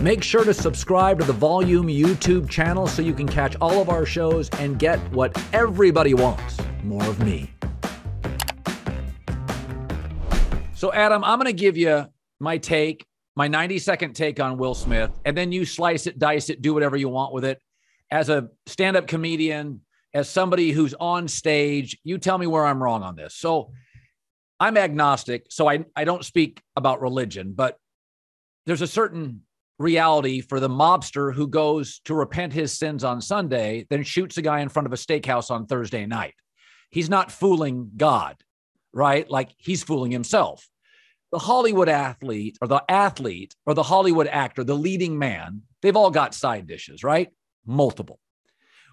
Make sure to subscribe to the Volume YouTube channel so you can catch all of our shows and get what everybody wants, more of me. So, Adam, I'm going to give you my take, my 90-second take on Will Smith, and then you slice it, dice it, do whatever you want with it. As a stand-up comedian, as somebody who's on stage, you tell me where I'm wrong on this. So I'm agnostic, so I don't speak about religion, but there's a certain reality for the mobster who goes to repent his sins on Sunday, then shoots a guy in front of a steakhouse on Thursday night. He's not fooling God, right? Like, he's fooling himself. The Hollywood athlete or the Hollywood actor, the leading man, they've all got side dishes, right? Multiple.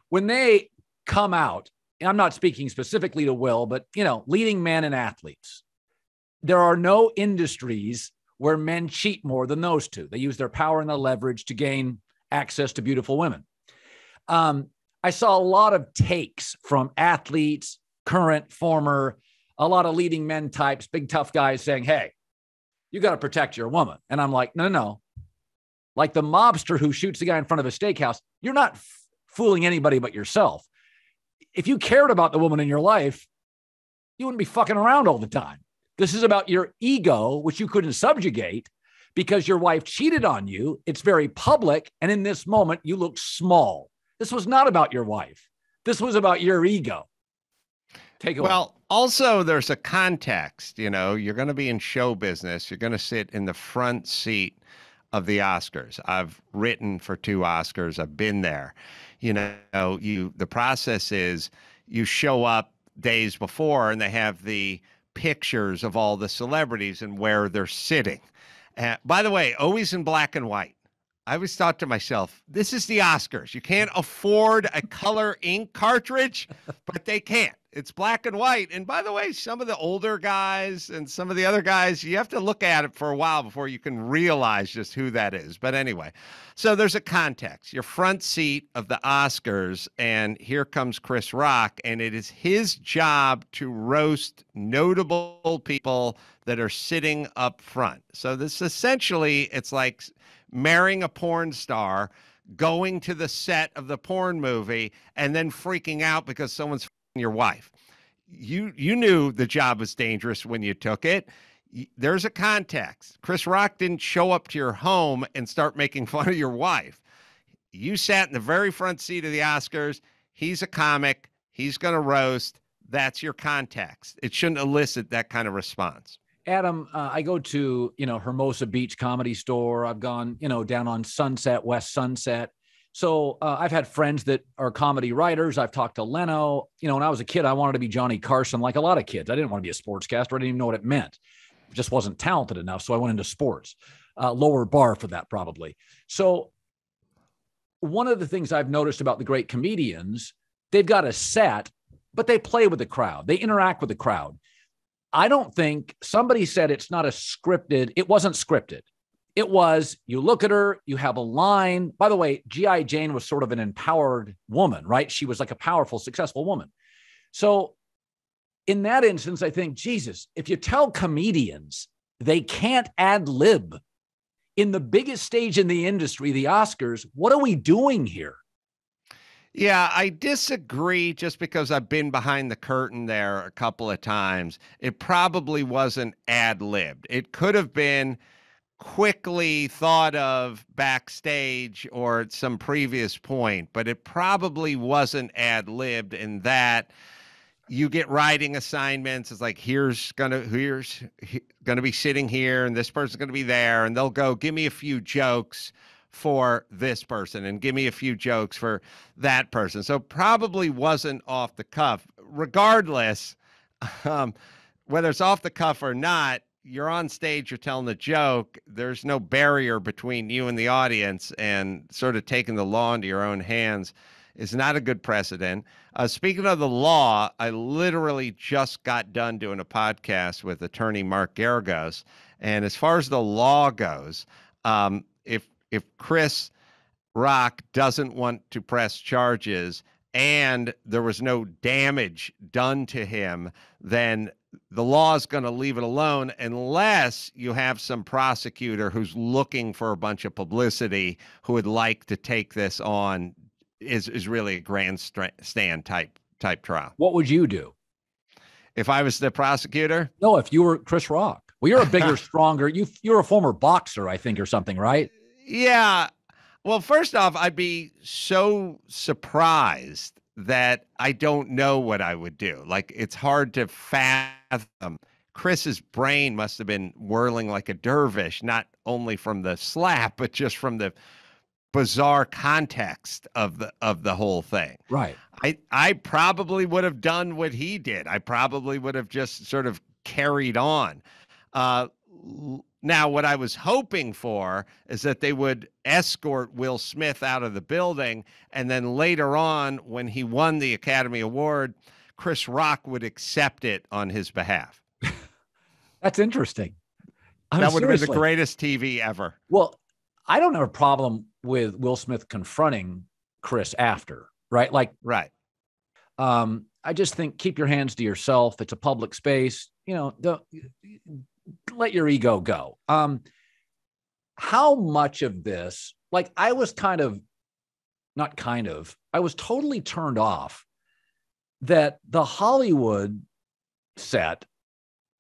When they come out, and I'm not speaking specifically to Will, but, leading men and athletes, there are no industries where men cheat more than those two. They use their power and their leverage to gain access to beautiful women. I saw a lot of takes from athletes, current, former, a lot of leading men types, big tough guys saying, hey, you got to protect your woman. And I'm like, no. Like the mobster who shoots the guy in front of a steakhouse, you're not fooling anybody but yourself. If you cared about the woman in your life, you wouldn't be fucking around all the time. This is about your ego, which you couldn't subjugate because your wife cheated on you. It's very public. And in this moment, you look small. This was not about your wife. This was about your ego. Take it away. Well, also there's a context, you're going to be in show business. You're going to sit in the front seat of the Oscars. I've written for 2 Oscars. I've been there. The process is you show up days before and they have the pictures of all the celebrities and where they're sitting. By the way, always in black and white. I always thought to myself, this is the Oscars. You can't afford a color ink cartridge, but they can't. It's black and white. And by the way, some of the older guys and some of the other guys, you have to look at it for a while before you can realize just who that is. But anyway, so there's a context. Your front seat of the Oscars, and here comes Chris Rock, and it is his job to roast notable people that are sitting up front. So this essentially, it's like marrying a porn star, going to the set of the porn movie, and then freaking out because someone's your wife. You knew the job was dangerous when you took it. There's a context. Chris Rock didn't show up to your home and start making fun of your wife. You sat in the very front seat of the Oscars. He's a comic. He's going to roast. That's your context. It shouldn't elicit that kind of response. Adam, I go to, Hermosa Beach Comedy Store. I've gone, down on Sunset, West Sunset. So I've had friends that are comedy writers. I've talked to Leno. When I was a kid, I wanted to be Johnny Carson like a lot of kids. I didn't want to be a sportscaster. I didn't even know what it meant. I just wasn't talented enough. So I went into sports. Lower bar for that probably. So one of the things I've noticed about the great comedians, they've got a set, but they play with the crowd. They interact with the crowd. I don't think somebody said it wasn't scripted. It was, you look at her, you have a line. By the way, G.I. Jane was sort of an empowered woman, right? She was like a powerful, successful woman. So in that instance, I think, Jesus, if you tell comedians they can't ad lib in the biggest stage in the industry, the Oscars, what are we doing here? Yeah, I disagree just because I've been behind the curtain there a couple of times. It probably wasn't ad-libbed. It could have been quickly thought of backstage or at some previous point, but it probably wasn't ad-libbed in that you get writing assignments. It's like, here's gonna be sitting here and this person's gonna be there, and they'll go, give me a few jokes for this person and give me a few jokes for that person. So probably wasn't off the cuff. Regardless, whether it's off the cuff or not, you're on stage, you're telling a joke. There's no barrier between you and the audience, and sort of taking the law into your own hands is not a good precedent. Speaking of the law, I literally just got done doing a podcast with attorney Mark Garagos. And as far as the law goes, if Chris Rock doesn't want to press charges and there was no damage done to him, then the law is going to leave it alone unless you have some prosecutor who's looking for a bunch of publicity, who would like to take this on, is really a grandstand type trial. What would you do? If I was the prosecutor? No, if you were Chris Rock. Well, you're a bigger, stronger. You're a former boxer, I think, or something, right? Yeah. Well, first off, I'd be so surprised that I don't know what I would do. Like, it's hard to fathom. Chris's brain must have been whirling like a dervish, not only from the slap, but just from the bizarre context of the whole thing. Right. I probably would have done what he did. I probably would have just sort of carried on. Now, what I was hoping for is that they would escort Will Smith out of the building, and then later on, when he won the Academy Award, Chris Rock would accept it on his behalf. That's interesting. That would have been the greatest TV ever. Well, I don't have a problem with Will Smith confronting Chris after, right? Like, right. I just think keep your hands to yourself. It's a public space. Don't let your ego go. How much of this, like, I was I was totally turned off that the Hollywood set,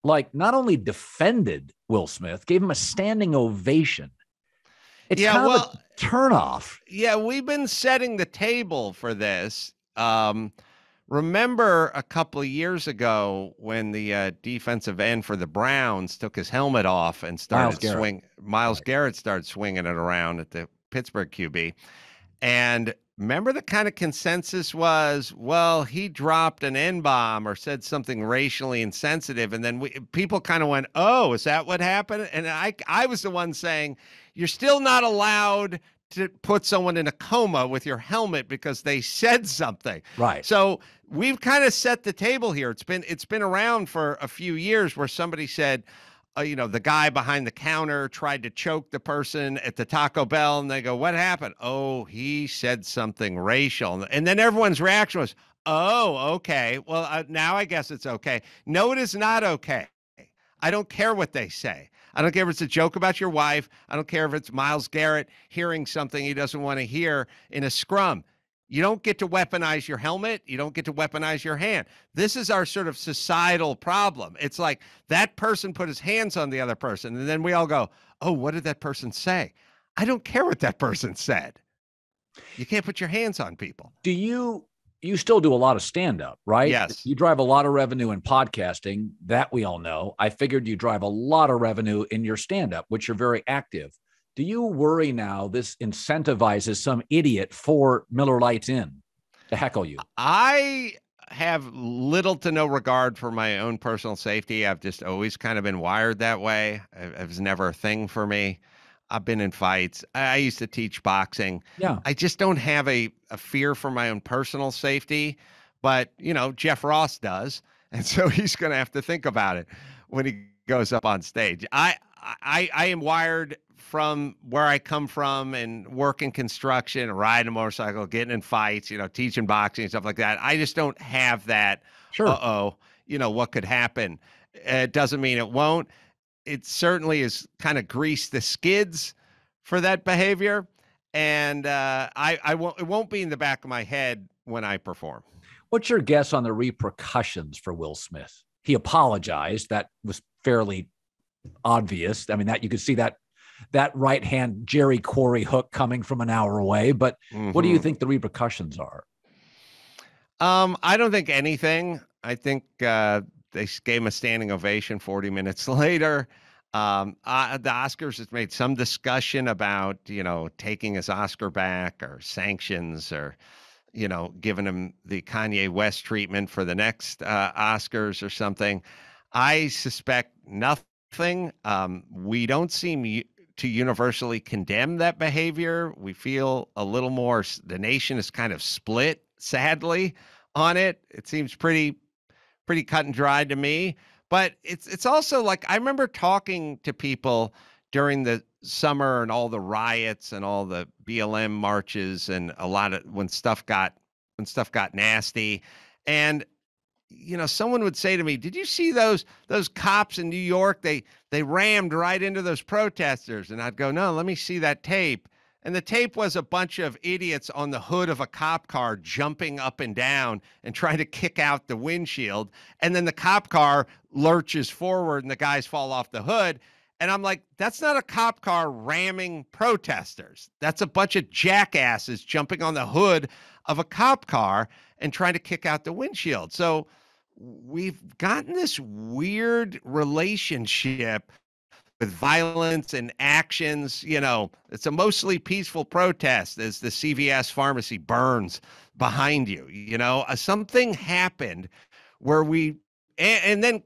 like, not only defended Will Smith, gave him a standing ovation. It's kind of a turnoff. Yeah, we've been setting the table for this. Remember a couple of years ago when the defensive end for the Browns took his helmet off and started swinging. Myles Garrett started swinging it around at the Pittsburgh QB. And remember, the kind of consensus was, well, he dropped an N-bomb or said something racially insensitive. And then people kind of went, oh, is that what happened? And I was the one saying, you're still not allowed to put someone in a coma with your helmet because they said something. Right. So we've kind of set the table here. It's been around for a few years where somebody said, the guy behind the counter tried to choke the person at the Taco Bell, and they go, what happened? Oh, he said something racial. And then everyone's reaction was, oh, okay. Well, now I guess it's okay. No, it is not okay. I don't care what they say. I don't care if it's a joke about your wife. I don't care if it's Myles Garrett hearing something he doesn't want to hear in a scrum. You don't get to weaponize your helmet. You don't get to weaponize your hand. This is our sort of societal problem. It's like that person put his hands on the other person, and then we all go, oh, what did that person say? I don't care what that person said. You can't put your hands on people. Do you still do a lot of stand-up, right? Yes. You drive a lot of revenue in podcasting. That we all know. I figured you drive a lot of revenue in your stand-up, which you're very active. Do you worry now this incentivizes some idiot for Miller Lite's in to heckle you? I have little to no regard for my own personal safety. I've just always kind of been wired that way. It was never a thing for me. I've been in fights. I used to teach boxing. Yeah. I just don't have a fear for my own personal safety, but Jeff Ross does. And so he's going to have to think about it when he goes up on stage. I am wired from where I come from and work in construction, riding a motorcycle, getting in fights, teaching boxing and stuff like that. I just don't have that. Sure. What could happen? It doesn't mean it won't. It certainly is kind of greased the skids for that behavior. And it won't be in the back of my head when I perform. What's your guess on the repercussions for Will Smith? He apologized. That was fairly obvious. I mean, that you could see that right hand Jerry Corey hook coming from an hour away. But What do you think the repercussions are? I don't think anything. I think they gave him a standing ovation 40 minutes later. The Oscars has made some discussion about, taking his Oscar back or sanctions or, giving him the Kanye West treatment for the next Oscars or something. I suspect nothing. We don't seem to universally condemn that behavior. We feel a little more, the nation is kind of split, sadly, on it. It seems pretty cut and dry to me. But it's also like, I remember talking to people during the summer and all the riots and all the BLM marches and a lot of when stuff got nasty. And someone would say to me, "Did you see those cops in New York? They rammed right into those protesters." And I'd go, "No, let me see that tape." And the tape was a bunch of idiots on the hood of a cop car jumping up and down and trying to kick out the windshield. And then the cop car lurches forward and the guys fall off the hood. And I'm like, that's not a cop car ramming protesters. That's a bunch of jackasses jumping on the hood of a cop car and trying to kick out the windshield. So we've gotten this weird relationship with violence and actions. It's a mostly peaceful protest as the CVS pharmacy burns behind you. Something happened where and then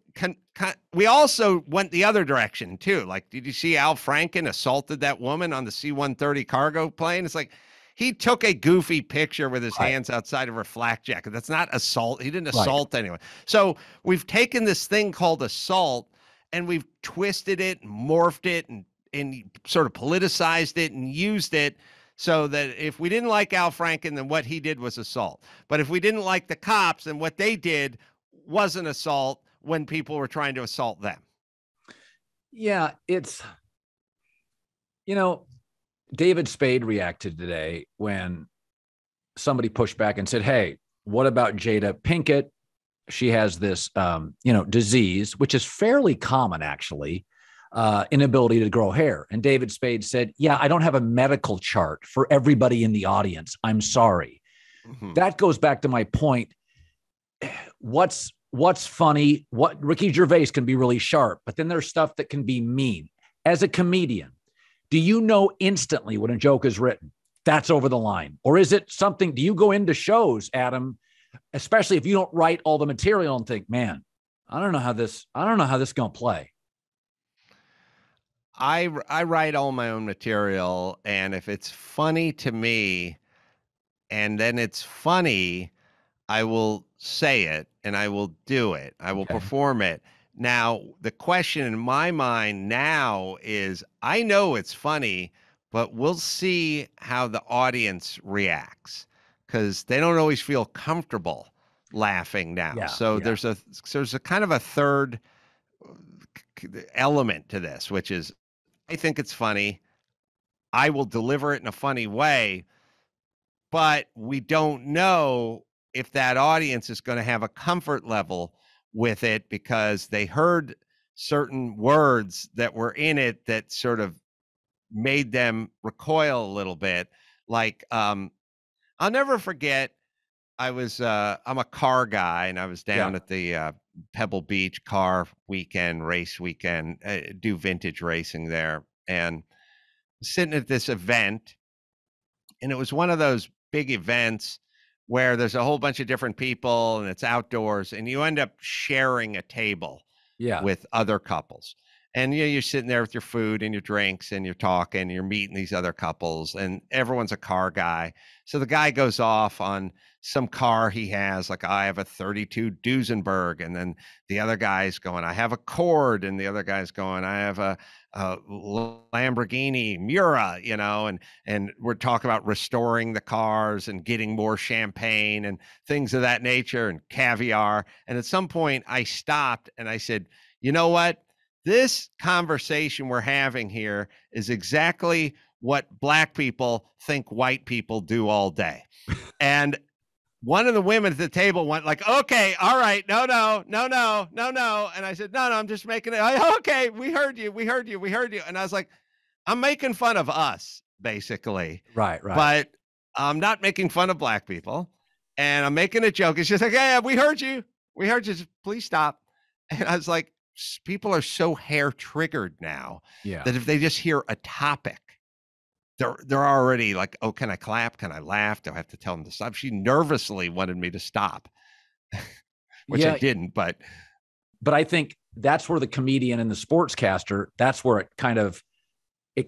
we also went the other direction too. Like, did you see Al Franken assaulted that woman on the C-130 cargo plane? It's like, he took a goofy picture with his hands outside of her flak jacket. That's not assault. He didn't assault anyone. So we've taken this thing called assault and we've twisted it and morphed it and sort of politicized it and used it so that if we didn't like Al Franken, then what he did was assault. But if we didn't like the cops, then what they did wasn't assault when people were trying to assault them. Yeah, it's, David Spade reacted today when somebody pushed back and said, "Hey, what about Jada Pinkett? She has this, disease, which is fairly common, actually, inability to grow hair." And David Spade said, "Yeah, I don't have a medical chart for everybody in the audience. I'm sorry." Mm-hmm. That goes back to my point. What's funny? What Ricky Gervais can be really sharp, but then there's stuff that can be mean. As a comedian, do you know instantly when a joke is written, that's over the line? Or is it something, do you go into shows, Adam, especially if you don't write all the material and think, man, I don't know how this is going to play? I write all my own material. And if it's funny to me and then it's funny, I will say it and I will do it. I will perform it. Now, the question in my mind now is, I know it's funny, but we'll see how the audience reacts because they don't always feel comfortable laughing now. There's a kind of a third element to this, which is, I think it's funny. I will deliver it in a funny way, but we don't know if that audience is going to have a comfort level with it because they heard certain words that were in it that sort of made them recoil a little bit. Like, I'll never forget, I'm a car guy and I was down at the Pebble Beach car weekend, race weekend, do vintage racing there, and sitting at this event. And it was one of those big events where there's a whole bunch of different people and it's outdoors and you end up sharing a table with other couples. And you're sitting there with your food and your drinks and you're talking, you're meeting these other couples and everyone's a car guy. So the guy goes off on some car he has, like, I have a 32 Duesenberg. And then the other guy's going, I have a Cord. And the other guy's going, I have a Lamborghini Mura, and we're talking about restoring the cars and getting more champagne and things of that nature and caviar. And at some point I stopped and I said, you know what? This conversation we're having here is exactly what Black people think white people do all day. And one of the women at the table went like, okay, all right, no. And I said, no, I'm just making it. Okay, we heard you. And I was like, I'm making fun of us, basically. Right. But I'm not making fun of Black people. And I'm making a joke. It's just like, yeah, we heard you. Just please stop. And I was like, people are so hair triggered now that if they just hear a topic, they're already like, oh, can I clap? Can I laugh? Do I have to tell them to stop? She nervously wanted me to stop, which I didn't. But I think that's where the comedian and the sportscaster, that's where it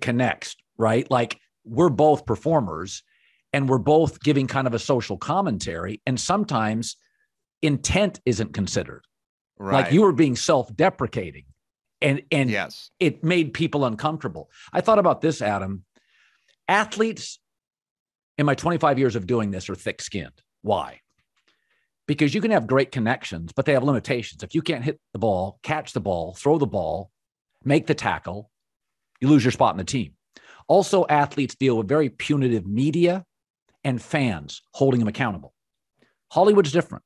connects, right? Like, we're both performers and we're both giving kind of a social commentary. And sometimes intent isn't considered. Right. Like, you were being self-deprecating and yes, it made people uncomfortable. I thought about this, Adam. Athletes in my 25 years of doing this are thick-skinned. Why? because you can have great connections, but they have limitations. If you can't hit the ball, catch the ball, throw the ball, make the tackle, you lose your spot in the team. Also, athletes deal with very punitive media and fans holding them accountable. Hollywood's different.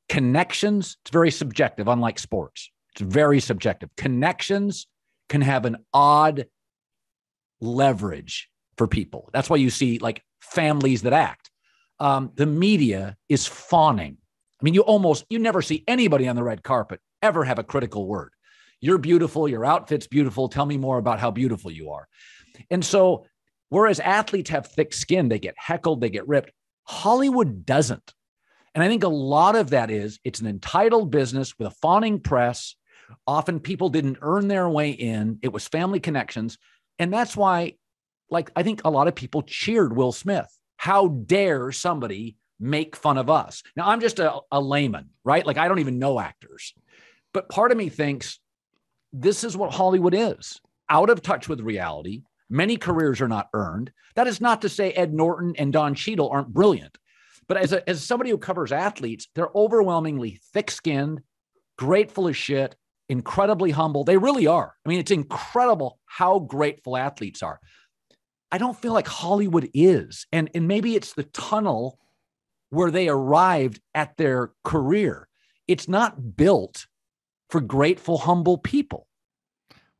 Connections, it's very subjective, unlike sports. It's very subjective. Connections can have an odd leverage for people. That's why you see like families that act. The media is fawning. I mean, you never see anybody on the red carpet ever have a critical word. You're beautiful. Your outfit's beautiful. Tell me more about how beautiful you are. And so, whereas athletes have thick skin, they get heckled, they get ripped. Hollywood doesn't. And I think a lot of that is it's an entitled business with a fawning press. Often people didn't earn their way in. It was family connections. And that's why, like, I think a lot of people cheered Will Smith. How dare somebody make fun of us? Now, I'm just a layman, right? Like, I don't even know actors. But part of me thinks this is what Hollywood is, out of touch with reality. Many careers are not earned. That is not to say Ed Norton and Don Cheadle aren't brilliant. But as somebody who covers athletes, they're overwhelmingly thick-skinned, grateful as shit, incredibly humble. They really are. I mean, it's incredible how grateful athletes are. I don't feel like Hollywood is. And maybe it's the tunnel where they arrived at their career. It's not built for grateful, humble people.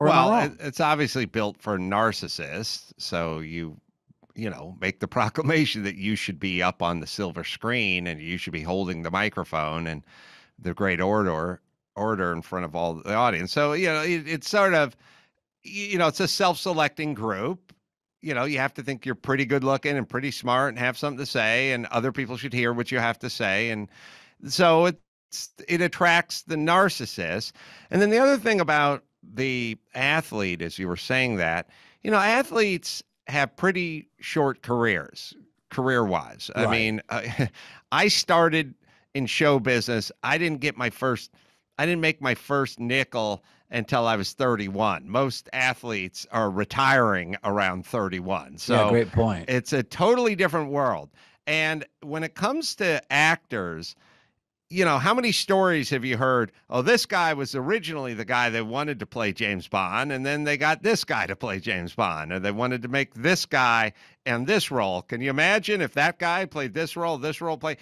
Well, it's obviously built for narcissists. So you make the proclamation that you should be up on the silver screen and you should be holding the microphone and the great orator in front of all the audience. So, it's sort of, it's a self-selecting group. You have to think you're pretty good looking and pretty smart and have something to say, and other people should hear what you have to say. And so it attracts the narcissist. And then the other thing about the athlete, as you were saying that, athletes have pretty short career-wise. Right. I mean, I started in show business. I didn't make my first nickel until I was 31. Most athletes are retiring around 31. So yeah, great point. It's a totally different world. And when it comes to actors, how many stories have you heard? Oh, this guy was originally the guy that wanted to play James Bond, and then they got this guy to play James Bond, or they wanted to make this guy in this role. Can you imagine if that guy played this role played?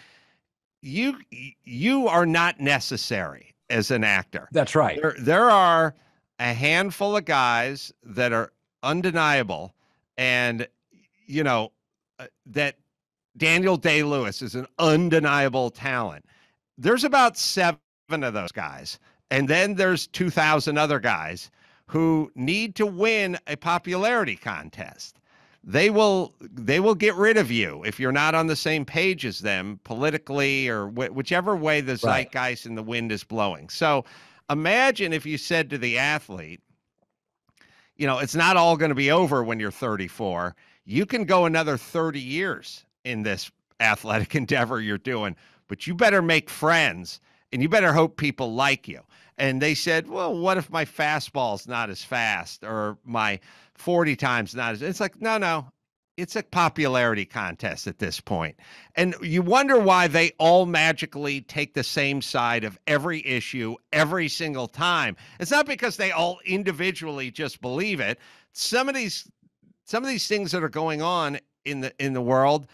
You are not necessary as an actor. That's right. There are a handful of guys that are undeniable, and that Daniel Day-Lewis is an undeniable talent. There's about 7 of those guys. And then there's 2,000 other guys who need to win a popularity contest. They will get rid of you if you're not on the same page as them politically or whichever way the zeitgeist and the wind is blowing. So imagine if you said to the athlete, it's not all going to be over when you're 34. You can go another 30 years in this athletic endeavor you're doing, but you better make friends and you better hope people like you. And they said, well, what if my fastball's not as fast or my 40 times not as, it's like, no, it's a popularity contest at this point. And you wonder why they all magically take the same side of every issue every single time. It's not because they all individually just believe it. Some of these things that are going on in the world,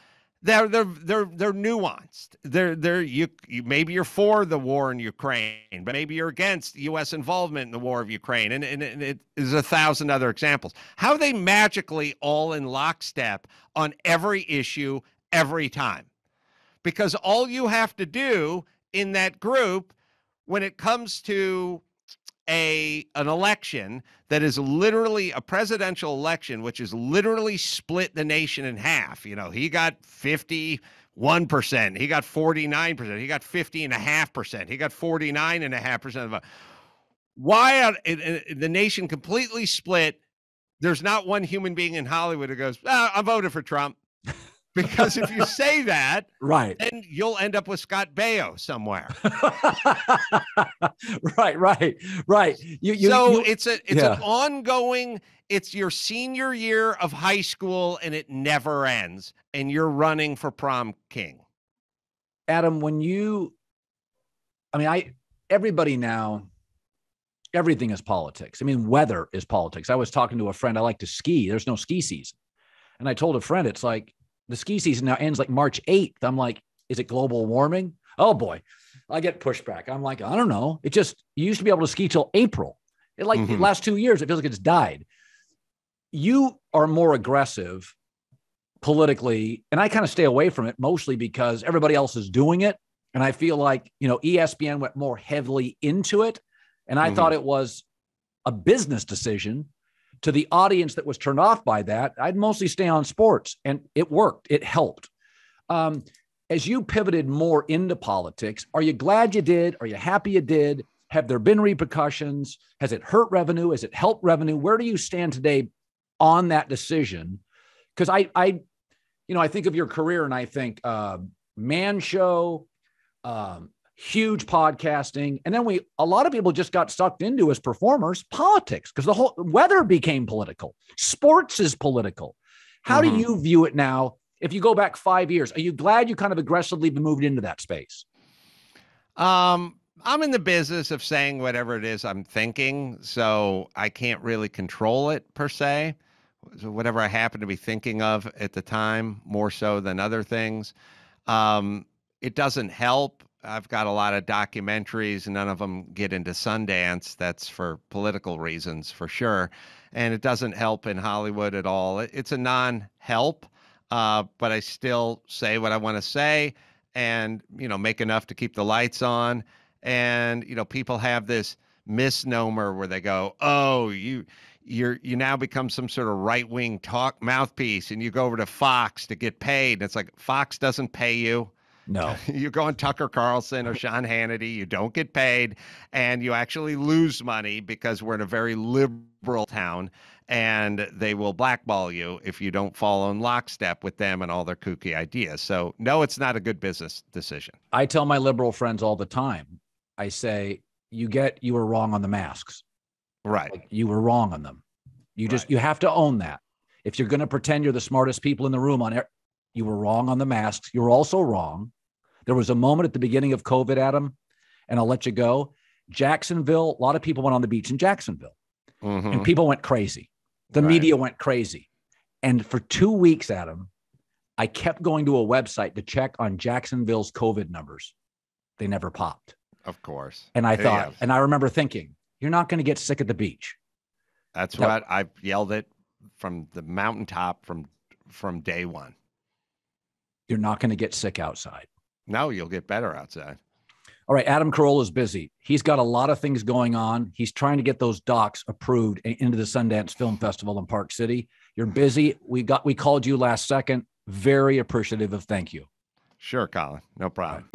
they're nuanced. You maybe you're for the war in Ukraine, but maybe you're against U.S. involvement in the war of Ukraine, and it is 1,000 other examples. How are they magically all in lockstep on every issue every time? Because all you have to do in that group, when it comes to an election that is literally a presidential election, which is literally split the nation in half. He got 51%, he got 49%, he got 50.5%, he got 49.5% of the vote. Why the nation completely split? There's not one human being in Hollywood who goes, I voted for Trump. Because if you say that, right, then you'll end up with Scott Baio somewhere. Right. It's an ongoing. It's your senior year of high school, and it never ends. And you're running for prom king. Adam, when you I mean, everybody now, everything is politics. I mean, weather is politics. I was talking to a friend. I like to ski. There's no ski season. And I told a friend, it's like the ski season now ends like March 8th. I'm like, is it global warming? Oh boy, I get pushback. I'm like, I don't know. It just, you used to be able to ski till April. The last 2 years, it feels like it's died. You are more aggressive politically, and I kind of stay away from it mostly because everybody else is doing it. And I feel like, ESPN went more heavily into it. And I thought it was a business decision. To the audience that was turned off by that, I'd mostly stay on sports, and it worked. It helped. As you pivoted more into politics, are you glad you did? Are you happy you did? Have there been repercussions? Has it hurt revenue? Has it helped revenue? Where do you stand today on that decision? Because I think of your career and I think Man Show, huge podcasting. And then a lot of people just got sucked into as performers, politics, because the whole weather became political. Sports is political. How do you view it now? If you go back 5 years, are you glad you kind of aggressively moved into that space? I'm in the business of saying whatever it is I'm thinking, so I can't really control it per se. So whatever I happen to be thinking of at the time, more so than other things. It doesn't help. I've got a lot of documentaries, and none of them get into Sundance. That's for political reasons, for sure. And it doesn't help in Hollywood at all. It's a non-help, but I still say what I want to say and, make enough to keep the lights on. And, people have this misnomer where they go, oh, you now become some sort of right-wing talk mouthpiece, and you go over to Fox to get paid. And it's like, Fox doesn't pay you. No. You go on Tucker Carlson or Sean Hannity, you don't get paid, and you actually lose money because we're in a very liberal town, and they will blackball you if you don't follow in lockstep with them and all their kooky ideas. So, no, it's not a good business decision. I tell my liberal friends all the time, I say, you were wrong on the masks. Right. Like, you were wrong on them. You have to own that. If you're going to pretend you're the smartest people in the room you were wrong on the masks. You were also wrong. There was a moment at the beginning of COVID, Adam, and I'll let you go. Jacksonville, a lot of people went on the beach in Jacksonville, and people went crazy. The media went crazy. And for 2 weeks, Adam, I kept going to a website to check on Jacksonville's COVID numbers. They never popped. Of course. And I thought, and I remember thinking, you're not going to get sick at the beach. That's what I've yelled it from the mountaintop from day one. You're not going to get sick outside. No, you'll get better outside. All right. Adam Carolla is busy. He's got a lot of things going on. He's trying to get those docs approved into the Sundance Film Festival in Park City. You're busy. We called you last second. Very appreciative of thank you. Sure, Colin. No problem.